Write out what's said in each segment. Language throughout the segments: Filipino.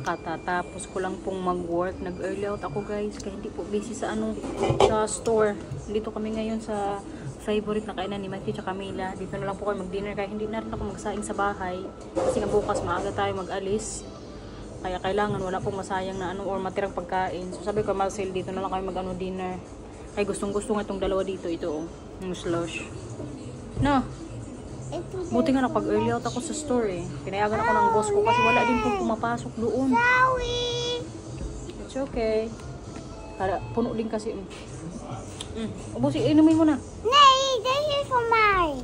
Katatapos ko lang pong mag-work. Nag-early out ako guys. Kaya hindi po busy sa sa store. Dito kami ngayon sa favorite na kainan ni Matthew at Camila. Dito na lang po kayo mag-dinner. Kaya hindi na rin ako magsaing sa bahay. Kasi nga bukas maaga tayo mag-alis. Kaya kailangan wala pong masayang na or matirang pagkain. So sabi ko, Marcel, dito na lang kami dinner. Kaya gustong-gusto nga itong dalawa dito. Ito yung slush. No. Buti nga nakapag-early out ako sa store eh. Pinayagan ako ng boss ko kasi wala din pong pumapasok doon. It's okay. Puno din kasi. Ubusin, inumin mo na. Nee, this is for mine.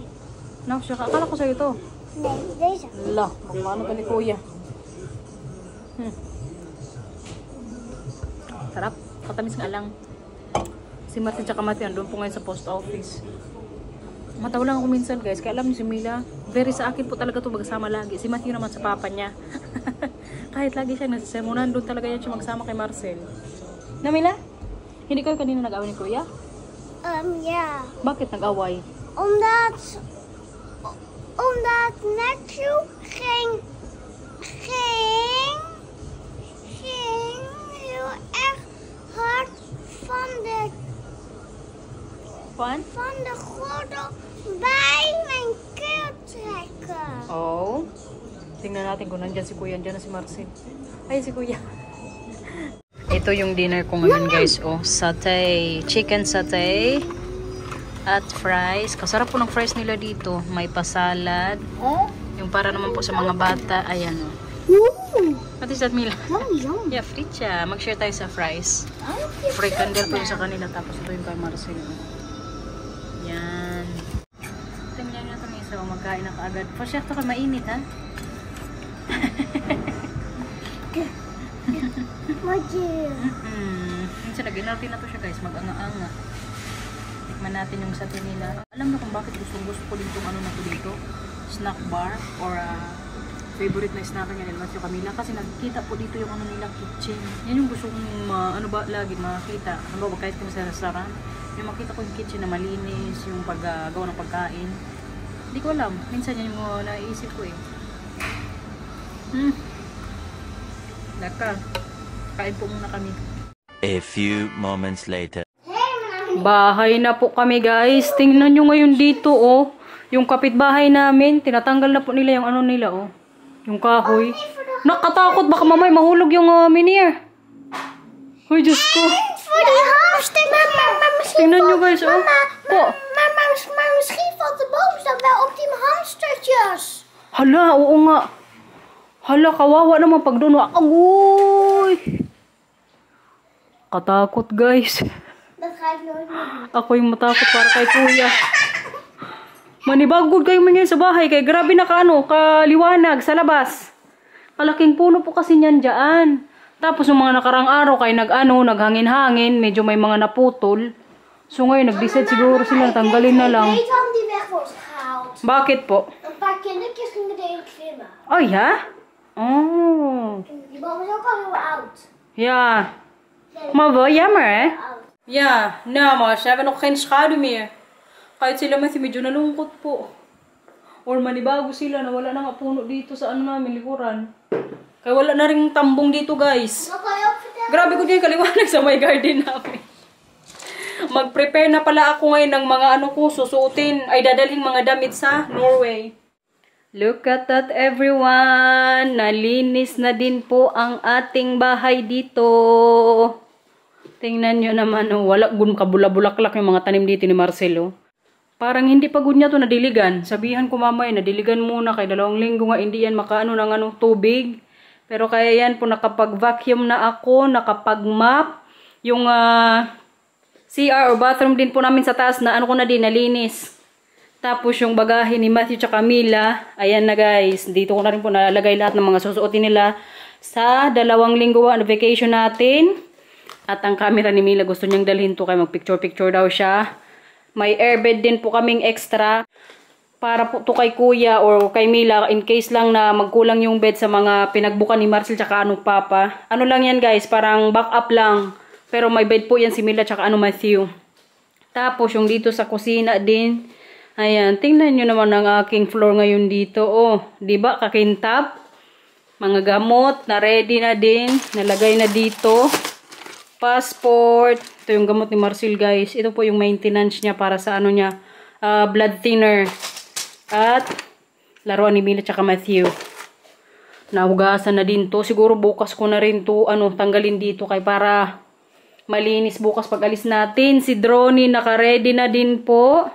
No, akala ko sa'yo ito. Nee, deze. La, paano ka ni kuya? Sarap. Katamis nga lang. Si Martin tsaka Matthew doon po ngayon sa post office. Matawa lang ako minsan guys. Kaya alam niyo si Mila, very sa akin po talaga to magsama lagi. Si Matthew naman sa papa niya. Kahit lagi siya nagsasemonan, doon talaga yan siya magsama kay Marcel. Na Mila? Hindi kayo kanina nag-away ni kuya? Ja. Bakit nag-away? Omdat Matthew ging heel erg hard van de gordel bij mijn keel trekken. Oh. Tingnan natin kung nandyan si kuya. Nandyan na si Marcel. Ay, si kuya. Ito yung dinner ko ngayon guys. Oh, satay. Chicken satay. At fries. Kasarap po ng fries nila dito. May pasalad. Yung para naman po sa mga bata. Ayan o. What is that, Mila? Yum. Yeah, free siya. Mag-share tayo sa fries. Free candle po yung sa kanila. Tapos ito yung kay Marcel. Yan. Tingnan nyo ito miso. Magkain na kaagad. Pasya ito ka mainit ha? Minsan nag-inalti na to siya guys. Mag-anga-anga. Tikman natin yung satay nila. Alam na kung bakit gusto ko din itong na to dito. Snack bar or favorite na snack niya nila Matthew Camila. Kasi nakikita po dito yung nila kitchen. Yan yung gusto kong lagi makita. Ano ba kahit kung sa restaurant. Yung makita ko yung kitchen na malinis. Yung paggawa ng pagkain. Hindi ko alam. Minsan yan yung naisip ko eh. Laka. Kain po muna kami. A few moments later. Bahay na po kami guys. Tingnan nyo ngayon dito oh. Yung kapitbahay namin. Tinatanggal na po nila yung nila oh. Yung kahoy. Nakatakot. Baka mamay mahulog yung minier. Hoy Diyos ko. Tingnan nyo guys oh. Maar misschien valt de boomstam wel op die hamstertjes. Hala, oo nga. Hala, kawawa naman pag doon. Agoy! Katakot guys. Ako yung matakot para kay kuya. Manibagod kayo man sa bahay. Kaya grabe na kaliwanag sa labas. Kalaking puno po kasi niyan dyan. Tapos yung mga nakarang araw kay naghangin-hangin. Medyo may mga naputol. So ngayon nag-decide siguro sila tanggalin na lang. Bakit po? Een paar kindertjes gingen erin klimmen. Oh ja? Oh. Die boom is ook al heel oud. Ja. Maar wel jammer hè? Ja, nou maar ze hebben nog geen schaduw meer. Kahit sila medyo nalungkot po. Or manibago sila na wala na nga puno dito sa namin, likuran. Kaya wala na rin tambong dito guys. Grabe ko din kaliwanag sa may garden namin. Mag-prepare na pala ako ngayon ng mga susuotin. Ay dadalhin mga damit sa Norway. Look at that everyone. Nalinis na din po ang ating bahay dito. Tingnan nyo naman. Wala kabulabulaklak yung mga tanim dito ni Marcelo. Parang hindi pagod niya to nadiligan. Sabihan ko mamay, nadiligan muna kay 2 linggo nga hindi yan makaano ng tubig. Pero kaya yan po nakapag-vacuum na ako, nakapag-mop. Yung CR or bathroom din po namin sa taas na ko na din nalinis. Tapos yung bagahe ni Matthew at Camila, ayan na guys. Dito ko na rin po nalalagay lahat ng mga susuotin nila sa 2 linggo na vacation natin. At ang camera ni Mila gusto niyang dalhin to kaya mag-picture-picture daw siya. May airbed din po kaming extra para po to kay kuya or kay Mila in case lang na magkulang yung bed sa mga pinagbukan ni Marcel tsaka papa. Ano lang yan guys, parang backup lang. Pero may bed po yan si Mila tsaka Matthew. Tapos yung dito sa kusina din. Ayan, tingnan nyo naman ang aking floor ngayon dito. Oh, diba kakintab? Mga gamot na ready na din. Nalagay na dito. Passport. Ito yung gamot ni Marcel, guys. Ito po yung maintenance niya para sa ano niya. Blood thinner. At laruan ni Mila tsaka Matthew. Nahugasan na din to. Siguro bukas ko na rin to tanggalin dito kay para malinis bukas pag alis natin. Si Droney naka-ready na din po.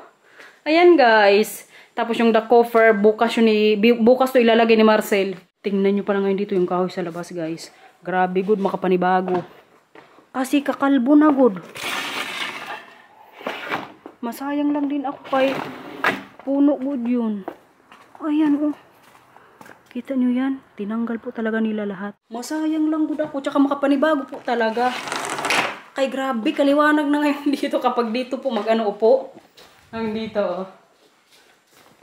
Ayan, guys. Tapos yung the coffer, bukas to ilalagay ni Marcel. Tingnan nyo pa lang ngayon dito yung kahoy sa labas, guys. Grabe, good, makapanibago. Kasi kakalbo na, good. Masayang lang din ako kay puno, good yun. Ayan, oh. Kita nyo yan? Tinanggal po talaga nila lahat. Masayang lang, good ako. Tsaka makapanibago po talaga. Kay grabe, kaliwanag na ngayon dito kapag dito po upo. Ang dito, oh.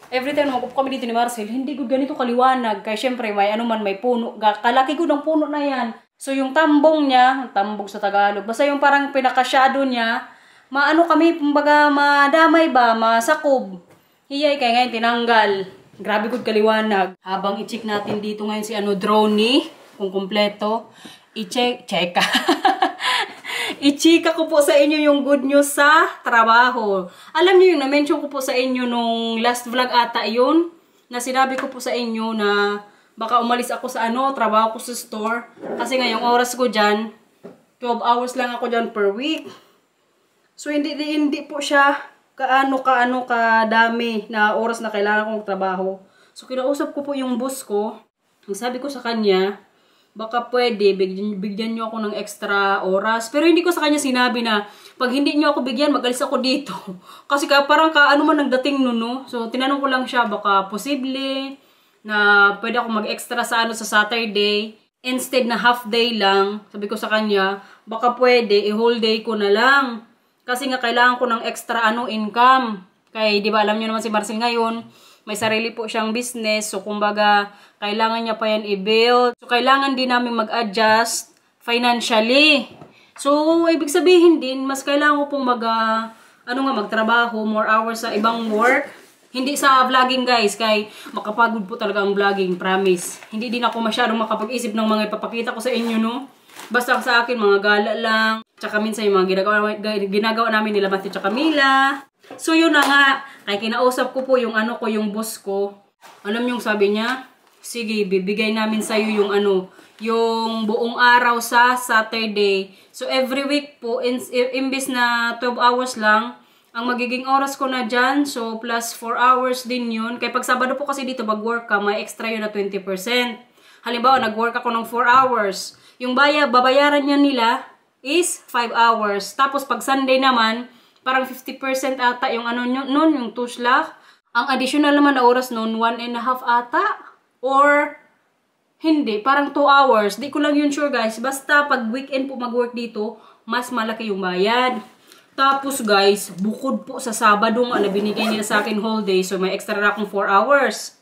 Every time mag-upo kami dito ni Marcel, hindi ko ganito kaliwanag. Kaya syempre, may puno. Kalaki ko ng puno na yan. So, yung tambong niya, tambog sa Tagalog, basta yung parang pinaka-shadow niya, kami, kumbaga, madamay ba, masakob. Hiyay, kaya ngayon tinanggal. Grabe ko kaliwanag. Habang i-check natin dito ngayon si Droney, kung kumpleto, check. I-chika ko po sa inyo yung good news sa trabaho. Alam niyo yung na-mention ko po sa inyo nung last vlog ata yun, na sinabi ko po sa inyo na baka umalis ako sa trabaho ko sa store. Kasi ngayong oras ko dyan, 12 hours lang ako dyan per week. So hindi po siya kadami na oras na kailangan kong trabaho. So kinausap ko po yung boss ko. Ang sabi ko sa kanya, baka pwede, bigyan nyo ako ng extra oras. Pero hindi ko sa kanya sinabi na, pag hindi nyo ako bigyan, mag-alis ako dito. Kasi parang man ang dating nun, no? So, tinanong ko lang siya, baka posible na pwede ako mag-extra sa Saturday. Instead na half day lang, sabi ko sa kanya, baka pwede, whole day ko na lang. Kasi nga, kailangan ko ng extra income. Kaya, di ba, alam nyo naman si Marcel ngayon, may sarili po siyang business. So, kumbaga, kailangan niya pa yan i-build. So, kailangan din namin mag-adjust financially. So, ibig sabihin din, mas kailangan ko pong magtrabaho, more hours sa ibang work. Hindi sa vlogging, guys, kay makapagod po talaga ang vlogging, promise. Hindi din ako masyadong makapag-isip ng mga ipapakita ko sa inyo, no? Basta sa akin, mga gala lang. Tsaka minsan yung mga ginagawa namin nila Matthew tsaka Mila. So, yun na nga. Kaya kinausap ko po yung yung boss ko. Alam yung sabi niya, sige, bibigay namin sa'yo yung yung buong araw sa Saturday. So, every week po, imbis na 12 hours lang, ang magiging oras ko na dyan, so, plus 4 hours din yun. Kaya pag Sabado po kasi dito, mag-work ka, may extra yun na 20%. Halimbawa, nag-work ako ng 4 hours. Yung babayaran niya nila is 5 hours. Tapos, pag Sunday naman, parang 50% ata yung yung tuslak. Ang additional naman na oras nun, 1.5 ata. Or, hindi, parang 2 hours. Di ko lang yun sure, guys. Basta, pag weekend po mag-work dito, mas malaki yung bayad. Tapos, guys, bukod po sa Sabado nga na binigay nila sa akin whole day, so may extra na akong 4 hours.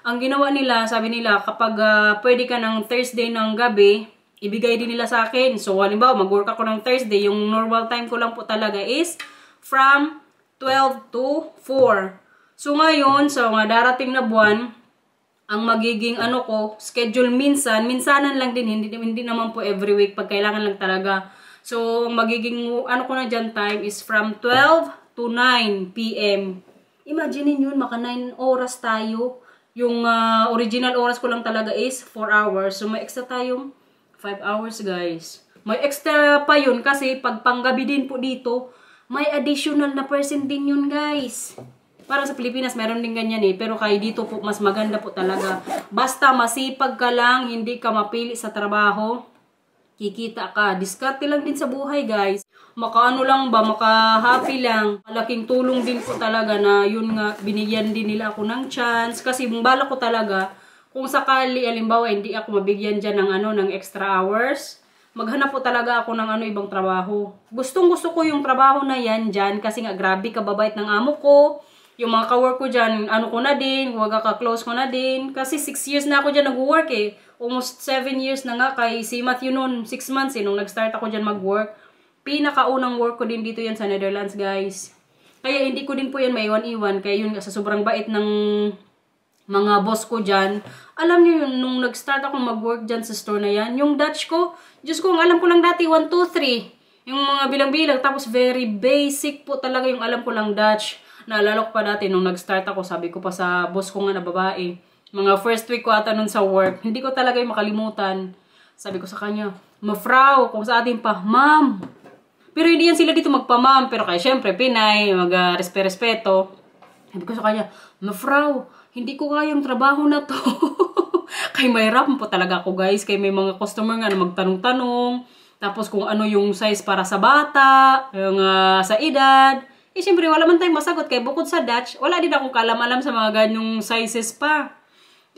Ang ginawa nila, sabi nila, kapag pwede ka ng Thursday ng gabi, ibigay din nila sa akin. So, halimbawa, mag-work ako ng Thursday, yung normal time ko lang po talaga is from 12 to 4. So, ngayon, sa mga darating na buwan, ang magiging schedule minsanan lang din, hindi naman po every week, pag kailangan lang talaga. So, ang magiging, ko na dyan time is from 12 to 9 p.m. Imagine yun, maka 9 oras tayo. Yung original oras ko lang talaga is 4 hours. So, may extra tayong 5 hours, guys. May extra pa yun kasi pag panggabi din po dito, may additional na percent din yun, guys. Para sa Pilipinas, meron din ganyan eh. Pero kaya dito po, mas maganda po talaga. Basta masipag ka lang, hindi ka mapili sa trabaho, kikita ka. Diskarte lang din sa buhay, guys. Makaano lang ba, maka-happy lang. Malaking tulong din po talaga na yun nga, binigyan din nila ako ng chance. Kasi bala ko talaga, kung sakali, alimbawa, hindi ako mabigyan dyan ng ng extra hours, maghanap po talaga ako ng ibang trabaho. Gustong-gusto ko yung trabaho na yan dyan kasi nga grabe kababait ng amo ko. Yung mga ka-work ko dyan, ko na din, huwag ka-close ko na din. Kasi 6 years na ako dyan nag-work eh. Almost 7 years na nga kay si Matthew noon, 6 months eh, nung nag-start ako dyan mag-work. Pinakaunang work ko din dito yan sa Netherlands, guys. Kaya hindi ko din po yan maiwan-iwan. Kaya yun, sa sobrang bait ng mga boss ko dyan. Alam niyo yun, nung nag-start ako mag-work dyan sa store na yan, yung Dutch ko, Diyos ko, ang alam ko lang dati, 1, 2, 3. Yung mga bilang-bilang, tapos very basic po talaga yung alam ko lang Dutch. Naalala ko pa dati, nung nag-start ako, sabi ko pa sa boss ko nga na babae, mga first week ko ata nun sa work, hindi ko talaga yung makalimutan. Sabi ko sa kanya, mafrau, kung sa atin pa, ma'am. Pero hindi yan sila dito magpa-ma'am, pero kaya syempre, Pinay, mag-respeto. Sabi ko sa kanya, mafrau, hindi ko kayang trabaho na to. Kay mahirap po talaga ako guys. Kay may mga customer nga na magtanong-tanong. Tapos kung ano yung size para sa bata. Yung sa edad. Eh siyempre wala man tayong masagot. Kay bukod sa Dutch, wala din akong kalam-alam sa mga ganyong sizes pa.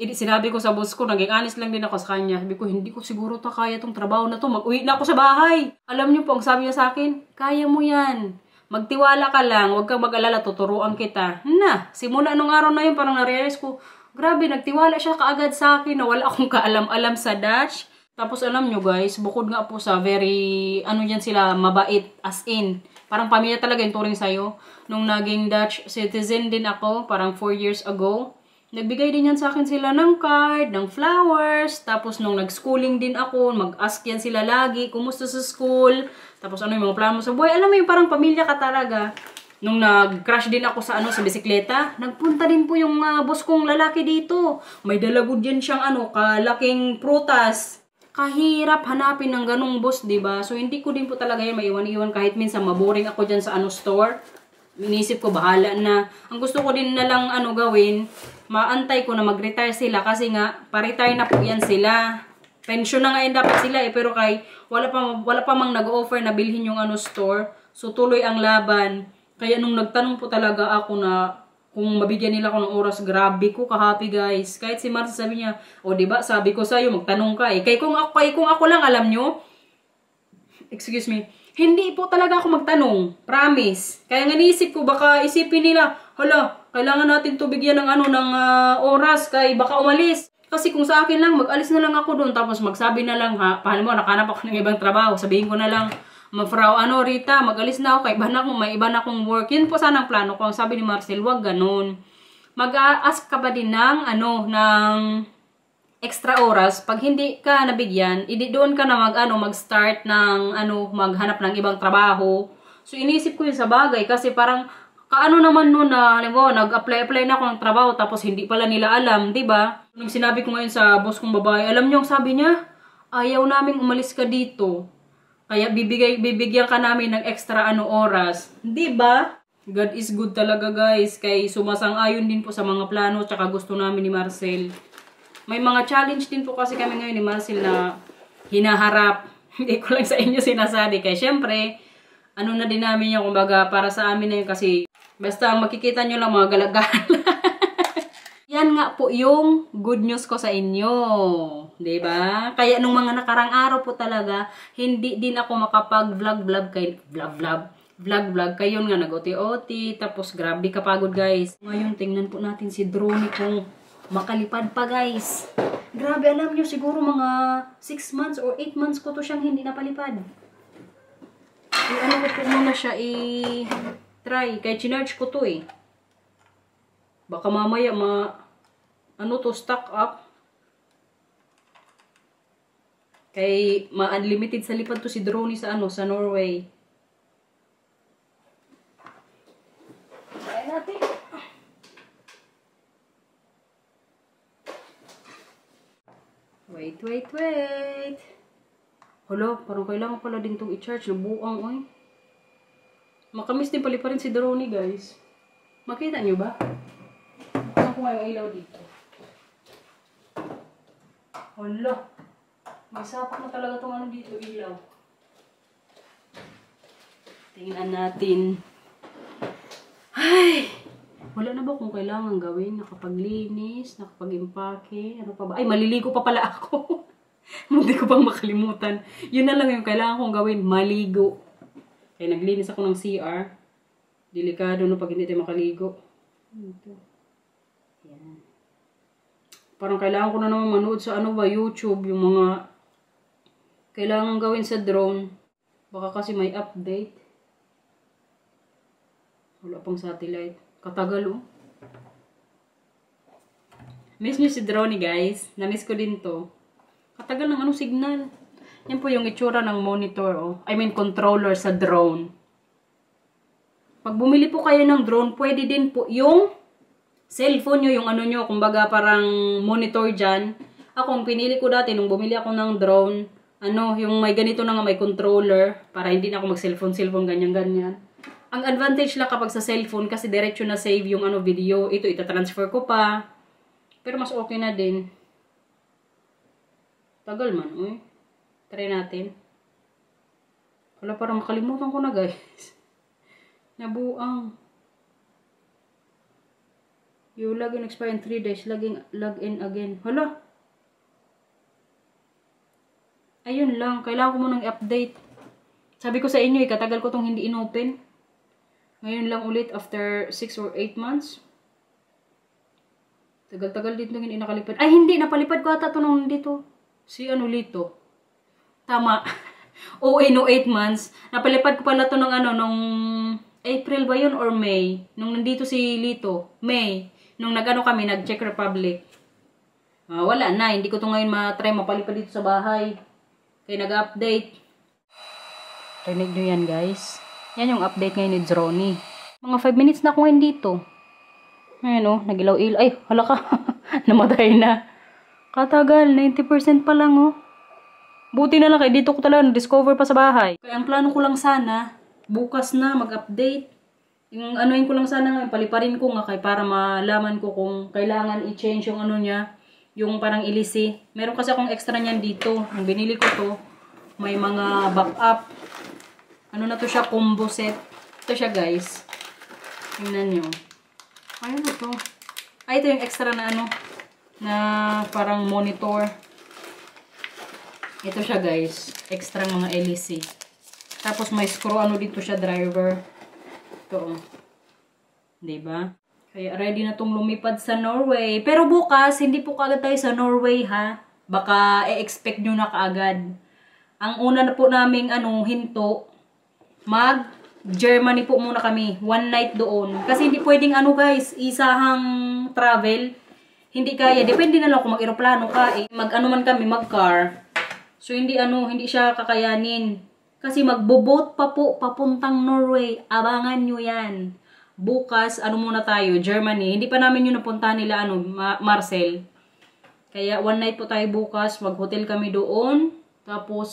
Sinabi ko sa boss ko, naging honest lang din ako sa kanya. Sabi ko, hindi ko siguro to kaya tong trabaho na to. Mag-uwi na ako sa bahay. Alam niyo po, ang sabi niya sa akin, kaya mo yan. Magtiwala ka lang, huwag kang mag-alala, tuturuan kita. Na, simula nung araw na yun, parang na-realize ko, grabe, nagtiwala siya kaagad sa akin na wala akong kaalam-alam sa Dutch. Tapos alam nyo guys, bukod nga po sa very, ano yan sila, mabait, as in. Parang pamilya talaga yung turing sa'yo. Nung naging Dutch citizen din ako, parang 4 years ago, nagbigay din yan sa akin sila ng card, ng flowers. Tapos nung nag-schooling din ako, mag-ask yan sila lagi, kumusta sa school. Tapos ano yung mga plano mo sa buhay. Alam mo yung parang pamilya ka talaga. Nung nag-crash din ako sa sa bisikleta, nagpunta din po yung boss kong lalaki dito. May dalagod yan siyang kalaking prutas. Kahirap hanapin ng ganong boss, 'di ba? So hindi ko din po talaga yan maiwan-iwan kahit minsan maboring ako diyan sa store. Inisip ko bahala na. Ang gusto ko din na lang gawin, maantay ko na mag-retire sila kasi nga pa-retire na po yan sila. Pension na nga yun dapat sila pero wala pa mang nag-offer na bilhin yung store. So tuloy ang laban. Kaya nung nagtanong po talaga ako na kung mabigyan nila ako ng oras, grabe ko ka-happy guys. Kahit si Marcia sabi niya, o diba sabi ko sa'yo magtanong ka eh. Kaya kung ako lang alam nyo, excuse me, hindi po talaga ako magtanong. Promise. Kaya nga niisip ko, baka isipin nila, hala, kailangan natin to bigyan ng ng oras kay baka umalis. Kasi kung sa akin lang, mag-alis na lang ako doon. Tapos magsabi na lang, paano mo, nakanap ako ng ibang trabaho. Sabihin ko na lang, mafrau, Rita, mag-alis na ako. Kay may iba na akong work. Yun po sana ang plano ko. Ang sabi ni Marcel, wag ganun. Mag-ask ka ba din ng, ng extra oras? Pag hindi ka nabigyan, doon ka na mag-start ng, maghanap ng ibang trabaho. So, inisip ko yun sa bagay. Kasi parang, naman nun na, halimbawa, nag-apply na ako ng trabaho tapos hindi pala nila alam, di ba? Nung sinabi ko ngayon sa boss kong babae, alam niyo ang sabi niya, ayaw naming umalis ka dito. Kaya bibigyan ka namin ng extra oras. Di ba? God is good talaga guys. Kay sumasang-ayon din po sa mga plano tsaka gusto namin ni Marcel. May mga challenge din po kasi kami ngayon ni Marcel na hinaharap. Hindi ko lang sa inyo sinasabi. Kaya syempre, na din namin yung kumbaga para sa amin na yun kasi basta ang makikita nyo lang mga galagala. Yan nga po yung good news ko sa inyo. Diba? Kaya nung mga nakarang araw po talaga, hindi din ako makapag-vlog kayo nga nag-oti-oti. Tapos grabe kapagod guys. Ngayon tingnan po natin si Drone kung makalipad pa guys. Grabe alam nyo siguro mga 6 months or 8 months ko to siyang hindi napalipad. Ko po muna siya try. Kaya chinarge ko to eh. Baka mamaya stock up. Kay ma-unlimited sa lipad to si Drone sa sa Norway. Try natin. Wait. Hala, parang kailangan pala din itong i-charge. Nabuang, oy. Makamis din pali pa rin si Drone, guys. Makita nyo ba? Saan ko nga yung ilaw dito? Hala. May sapak na talaga itong dito, ilaw. Tingnan natin. Ay! Wala na ba kung kailangan gawin? Nakapaglinis, nakapag-impake, ano pa ba? Ay, maliligo pa pala ako. Hindi ko pang makalimutan. Yun na lang yung kailangan kong gawin, maligo. Kaya naglinis ako ng CR. Delikado no pag hindi tayo makaligo. Ito. Yan. Parang kailangan ko na naman manood sa YouTube, yung mga kailangan gawin sa drone. Baka kasi may update. Wala pang satellite. Katagal oh. Miss niyo si drone guys. Na-miss ko din to. Katagal ng signal. Yan po yung itsura ng monitor. Oh. I mean controller sa drone. Pag bumili po kayo ng drone, pwede din po yung cellphone nyo, yung nyo, kumbaga parang monitor dyan. Ako, ang pinili ko dati, nung bumili ako ng drone, yung may ganito na nga, may controller, para hindi na ako mag-cellphone, ganyan-ganyan. Ang advantage lang kapag sa cellphone, kasi diretso na save yung video. Ito, itatransfer ko pa. Pero mas okay na din. Tagal man, uy. Try natin. Wala, parang makalimutan ko na, guys. Nabuang. You log in expire in 3 days. Log in again. Hala. Ayun lang. Kailangan ko munang i-update. Sabi ko sa inyo, katagal ko tong hindi inopen. Ngayon lang ulit after 6 or 8 months. Tagal-tagal dito hindi nakalipad. Ay, hindi. Napalipad ko ata ito nung dito. Si Lito. Tama. Oo, no 8 months. Napalipad ko pala ito nung April ba yun or May? Nung nandito si Lito. May. Nung kami, nag-Czech Republic. Wala na. Hindi ko ito ngayon matry mapalipad dito sa bahay. Kaya nag-update. Rinig nyo yan guys. Yan yung update ngayon ni Drony. Mga 5 minutes na ako ngayon dito. Ayan nagilaw-ilaw. Ay, hala ka. Namatay na. Katagal. 90% pa lang Buti na lang kaya dito ko talaga na-discover pa sa bahay. Kaya ang plano ko lang sana, bukas na mag-update. Yung ko lang sana nga, paliparin ko nga kay para malaman ko kung kailangan i-change yung niya, yung parang ilisi. Meron kasi akong extra niyan dito. Ang binili ko to, may mga backup. Na to siya, combo set. Ito siya guys. Tingnan nyo. Ayun na to. Ay, ito yung extra na na parang monitor. Ito siya guys. Extra mga LEC. Tapos may screw dito siya driver. Ito diba? Kaya ready na tong lumipad sa Norway. Pero bukas, hindi po kaagad tayo sa Norway ha. Baka i-expect nyo na kaagad. Ang una na po naming hinto, mag-Germany po muna kami. 1 night doon. Kasi hindi pwedeng guys, isahang travel. Hindi kaya. Depende na lang kung mag-aeroplano ka. Mag-ano man kami, mag-car. So hindi hindi siya kakayanin. Kasi magbo-boat pa po papuntang Norway. Abangan nyo yan. Bukas, muna tayo, Germany. Hindi pa namin yun napunta nila, Marcel. Kaya 1 night po tayo bukas. Mag-hotel kami doon. Tapos,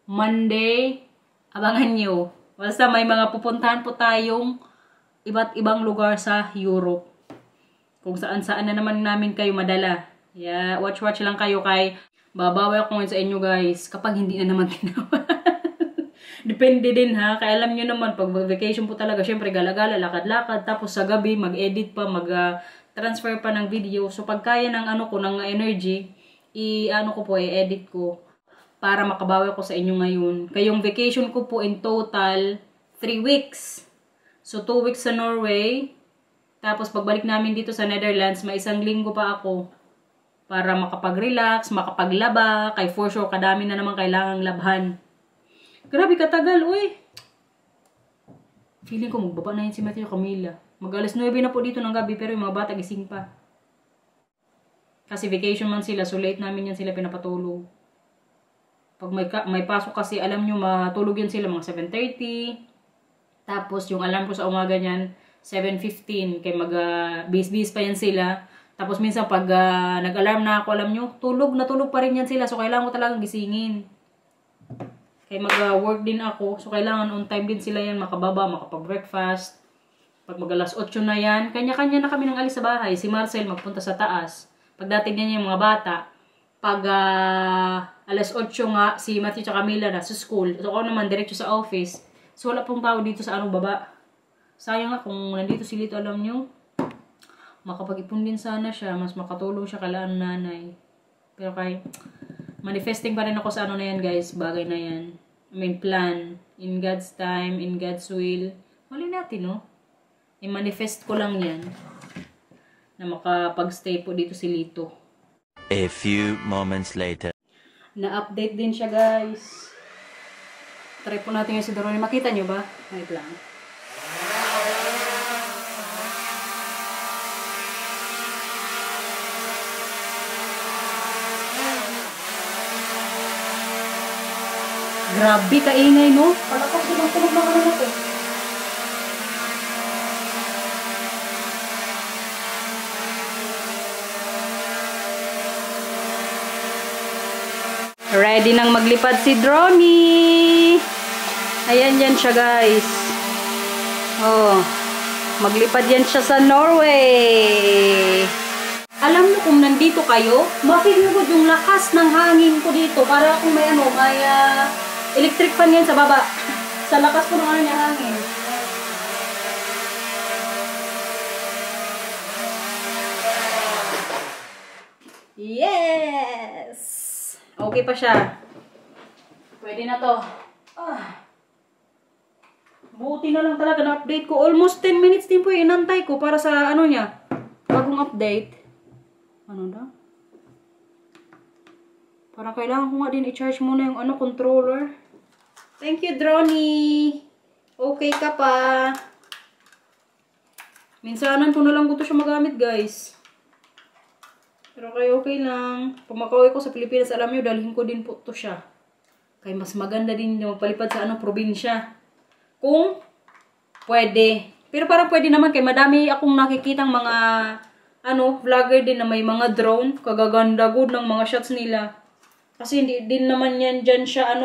Monday, abangan nyo. Basta may mga pupuntahan po tayong iba't ibang lugar sa Europe. Kung saan-saan na naman namin kayo madala. Yeah, watch lang kayo kay babawi ako ngayon sa inyo guys. Kapag hindi na naman ginawa. Depende din ha. Kaya alam nyo naman, pag vacation po talaga, syempre gala-gala, lakad-lakad. Tapos sa gabi, mag-edit pa, mag-transfer pa ng video. So pag kaya ng ng energy, i-edit ko. Para makabawi ko sa inyo ngayon. Kayong vacation ko po in total, 3 weeks. So 2 weeks sa Norway. Tapos pagbalik namin dito sa Netherlands, may 1 linggo pa ako. Para makapag-relax, makapaglaba. Kay for sure, kadami na naman kailangang labhan. Grabe katagal, uy. Feeling ko magbaba na yun si Matthew Camila. Mag-alas 9 na po dito ng gabi, pero yung mga bata gising pa. Kasi vacation man sila, so late namin yan sila pinapatulog. Pag may pasok kasi, alam nyo, matulog yan sila mga 7:30. Tapos yung alarm ko sa umaga niyan, 7:15. Kaya bis-bis pa yan sila. Tapos minsan pag nag-alarm na ako, alam nyo, tulog pa rin yan sila. So kailangan ko talagang gisingin. Kaya mag-work din ako. So, kailangan on time din sila yan. Makababa, makapag-breakfast. Pag mag-alas 8 na yan, kanya-kanya na kami nang alis sa bahay. Si Marcel magpunta sa taas. Pagdating niya yung mga bata. Pag alas 8 nga, si Matthew at Camila na sa school. So, ako naman, diretso sa office. So, wala pong tao dito sa baba. Sayang nga kung nandito si Lito, alam nyo. Makapag-ipon din sana siya. Mas makatulong siya kalaan nanay. Pero manifesting pa rin ako sa na yan guys. Bagay na yan. I mean, plan. In God's time, in God's will. Mali natin, no? I-manifest ko lang yan. Na makapag-stay po dito si Lito. A few moments later. Na-update din siya, guys. Try po natin yung si Dorone. Makita nyo ba? Wait lang. Grabe kaingay, no? Palakas ko ng tulog na ano na to. Ready nang maglipad si Droney. Ayan yan siya, guys. Oh, maglipad yan siya sa Norway. Alam mo kung nandito kayo, makikigod yung lakas ng hangin ko dito. Para kung may may electric fan yan sa baba. Sa lakas ko ng hangin. Yes! Okay pa siya. Pwede na to. Buti na lang talaga na-update ko. Almost 10 minutes din po yung inantay ko para sa ano niya. Bagong update. Ano na? Parang kailangan ko nga din i-charge muna yung controller. Thank you, Droney. Okay ka pa. Minsanan ko na lang ko ito siya magamit, guys. Pero kayo okay lang. Pag makauwi ko sa Pilipinas, alam nyo, dalhin ko din po ito siya. Kaya mas maganda din magpalipad sa probinsya. Kung pwede. Pero parang pwede naman kaya madami akong nakikitang mga vlogger din na may mga drone. Kagaganda good ng mga shots nila. Kasi hindi din naman yan dyan siya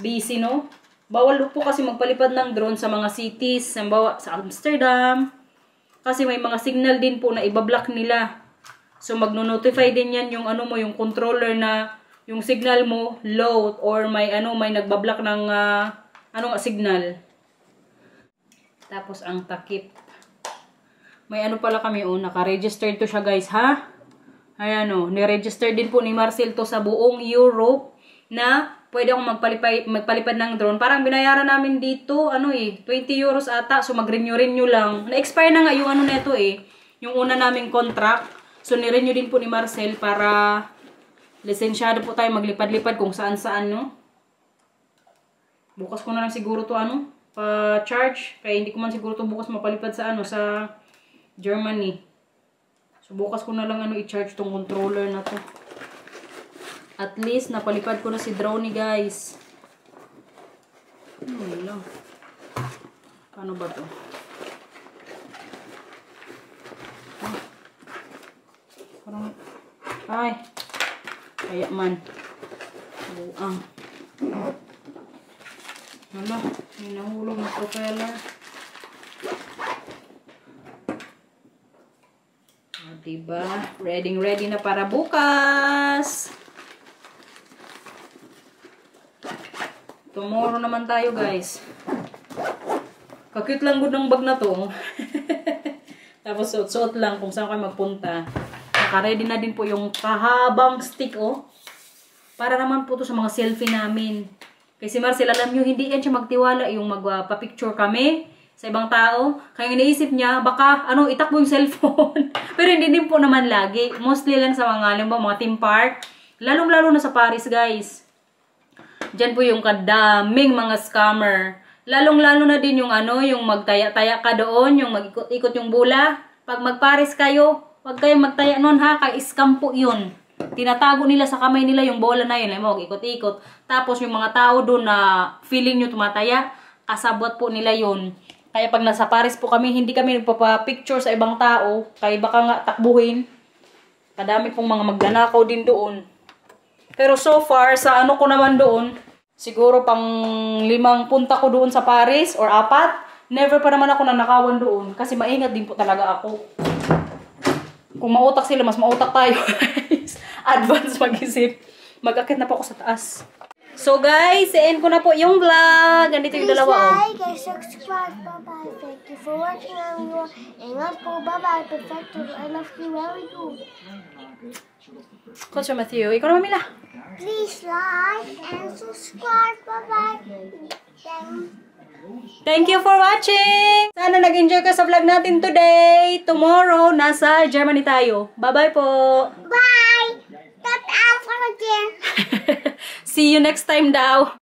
busy, no? Bawal po kasi magpalipad ng drone sa mga cities. Sa Amsterdam. Kasi may mga signal din po na ibablock nila. So magno-notify din yan yung yung controller na yung signal mo low or may may nagbablock ng signal. Tapos ang takip. May pala kami naka-registered to siya, guys, ha? Ayan ni-register din po ni Marcel to sa buong Europe na pwede akong magpalipad ng drone. Parang binayaran namin dito 20 euros ata. So mag-renew lang. Na-expire na nga yung neto yung una naming contract. So ni-renew din po ni Marcel para lisensyado po tayo maglipad-lipad kung saan-saan, no? Bukas ko na lang siguro to pa-charge. Kaya hindi ko man siguro to bukas mapalipad sa sa Germany. So bukas ko na lang i-charge tong controller na to. At least napalipad ko na si Droney, guys. Lang. Paano ba to? Parang ay. Kaya man. Buang. Hala, may nahulog na propeller. Diba? Ready na para bukas. Tomorrow naman tayo, guys. Kakute lang good ng bag na to. Tapos suot-suot lang kung saan kayo magpunta. Naka-ready na din po yung kahabang stick, para naman po to sa mga selfie namin. Kasi Marcel, alam nyo, hindi yan siya magtiwala yung magpa-picture kami sa ibang tao. Kaya iniisip niya, baka itakbo yung cellphone. Pero hindi din po naman lagi. Mostly lang sa mga theme park. Lalong-lalo na sa Paris, guys. Diyan po yung kadaming mga scammer. Lalong-lalo na din yung yung magtaya-taya ka doon, yung mag-ikot-ikot yung bula. Pag mag-Paris kayo, huwag kayong magtaya noon, ha, kay scam po yun. Tinatago nila sa kamay nila yung bola na yun. Mag-ikot-ikot. Tapos yung mga tao doon na feeling nyo tumataya, kasabot po nila yun. Kaya pag nasa Paris po kami, hindi kami nagpapa-picture sa ibang tao. Kaya baka nga takbuhin. Kadami pong mga magnanakaw din doon. Pero so far, sa ko naman doon, siguro pang 5 punta ko doon sa Paris or 4, never pa naman ako nanakawan doon. Kasi maingat din po talaga ako. Kung mautak sila, mas mautak tayo. Advance mag-isip. Mag-akit na po ako sa taas. So guys, end ko na po yung vlog. Ganito yung dalawa. Please like and subscribe. Bye-bye. Thank you for watching everyone. Ingat po. Bye-bye. Perfecto. I love you very good. Coach Matthew, ikaw naman, Mila. Please like and subscribe. Bye-bye. Thank you for watching! Sana nag-enjoy ka sa vlog natin today. Tomorrow, nasa Germany tayo. Bye-bye po! Bye! That's all for again. See you next time daw.